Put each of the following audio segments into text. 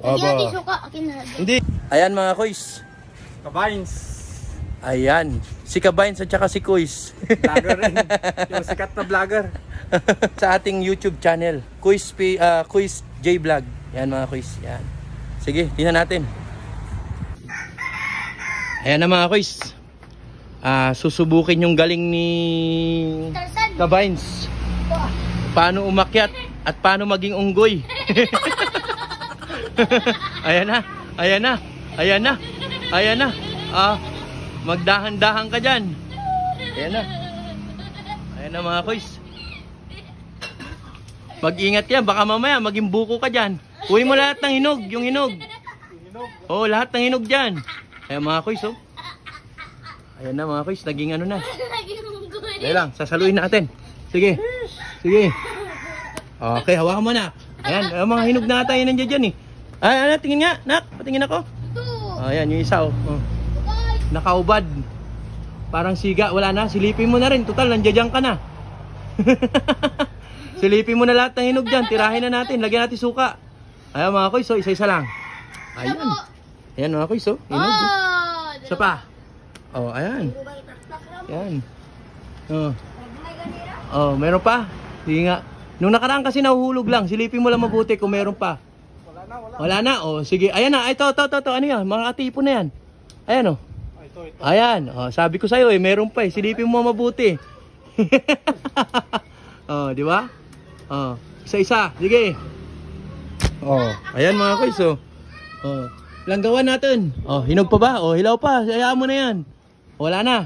Aba. Hindi. Ayan mga kuys. Kabines. Ayan. Si Kabines at saka si Kuys. Vlogger rin. Yung sikat na vlogger. Sa ating YouTube channel. Kuys J Vlog. Yan mga kuys. Yan. Sige, tingnan natin. Ayan na mga kuys. Susubukin yung galing ni Kabines. Paano umakyat at paano maging unggoy. Ayan na. Ayan na. Ayan na. Ayan na. Magdahan-dahan ka dyan. Ayan na. Ayan na mga kuys. Mag-ingat yan. Baka mamaya maging buko ka dyan. Uwi mo lahat ng hinog. Yung hinog. Oo, lahat ng hinog dyan. Ayan mga kuys, oh. Ayan na mga kuys. Naging ano na. Dahil lang. Sasaluin natin. Sige. Sige. Okay, hawakan mo na. Ayan. Mga hinog na tayo nandiyan dyan eh. Ay, tingin nga. Nak, patingin ako. Ayan, yung isa, oh. Nakaubad. Parang siga, wala na. Silipin mo na rin. Total, nandiyan ka na. Silipin mo na lahat ng hinog dyan. Tirahin na natin. Lagyan natin suka. Ayan mga kuys, oh. Isa-isa lang. Ayan. Ayan mga kuys, oh. Hinog. Isa pa. Oh, ayan. Ayan. Oh, meron pa. Sige nga. Nung nakaraan kasi nahuhulog lang. Silipin mo lang mabuti kung meron pa. Wala na. Oh, sige. Ayan na. Ito. Ano yan? Mga tipo na yan. Ayan, oh. Ayan. Oh, sabi ko sa'yo, meron pa eh. Silipin mo mabuti. Oh, di ba? Oh, isa-isa. Sige. Oh, ayan mga kuys, oh. Oh, langgawan natin. Oh, hinog pa ba? Oh, hilaw pa. Hayaan mo na yan. Wala na.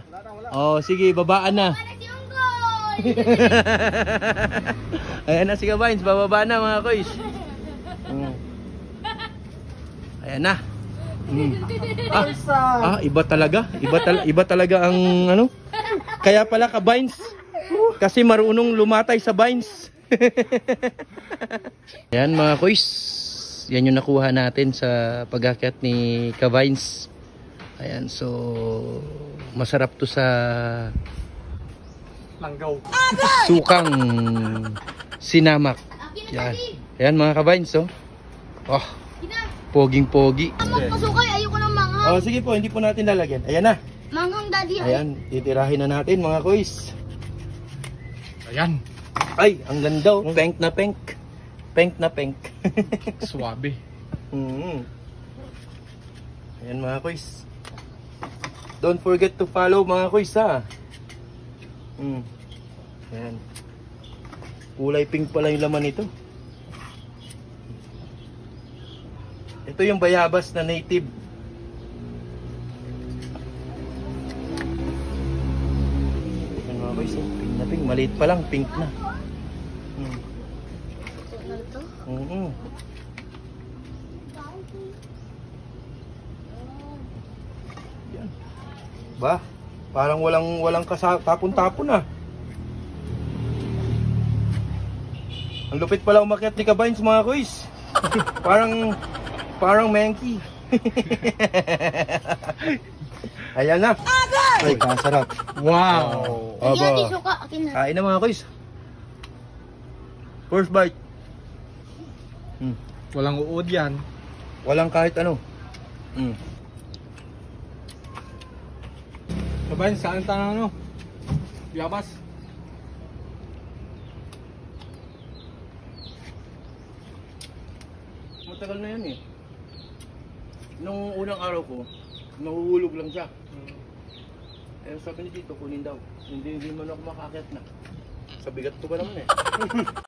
Oh, sige, babaan na. Ayan na si Kabines, bababa na mga kuys. Ayan na. Iba talaga. Iba talaga ang ano. Kaya pala Kabines. Kasi marunong lumatay sa vines. Ayan mga kuys. Yan yung nakuha natin sa pag-akyat ni Kabines. Ayan, so masarap to sa Langgaw. Sukang sinamak. Yan. Ayan mga Kabines, oh. Oh, poging-pogi. Ayoko ng manghang. Oh, sige po, hindi po natin lalagyan. Ayan na. Manghang daddy. Ayan, titirahin na natin mga kuys. Ayan. Ay, ang ganda, oh. Pink na pink. Pink na pink. Suwabe. Ayan mga kuys. Don't forget to follow mga kuys, ha. Ayan. Kulay pink pala yung laman nito. Ito yung bayabas na native. Ayan mga kuys, oh. Pink na pink. Maliit pa lang, pink na. Yan. Ba? Parang walang tapon-tapon ah. Ang lupit pala umakyat ni Kabines mga kuys. Parang monkey. Ayan na. Ay, kasarap. Wow. Aba. Kain na mga kuys. First bite. Walang uod yan. Walang kahit ano. Kabines, saan tayo ano? Biyabas. Matagal na yan eh. Nung unang araw ko, nahuhulog lang siya. Eh sabi ni Tito, kunin daw. Hindi man ako makakit na. Sa bigat ko ba naman eh.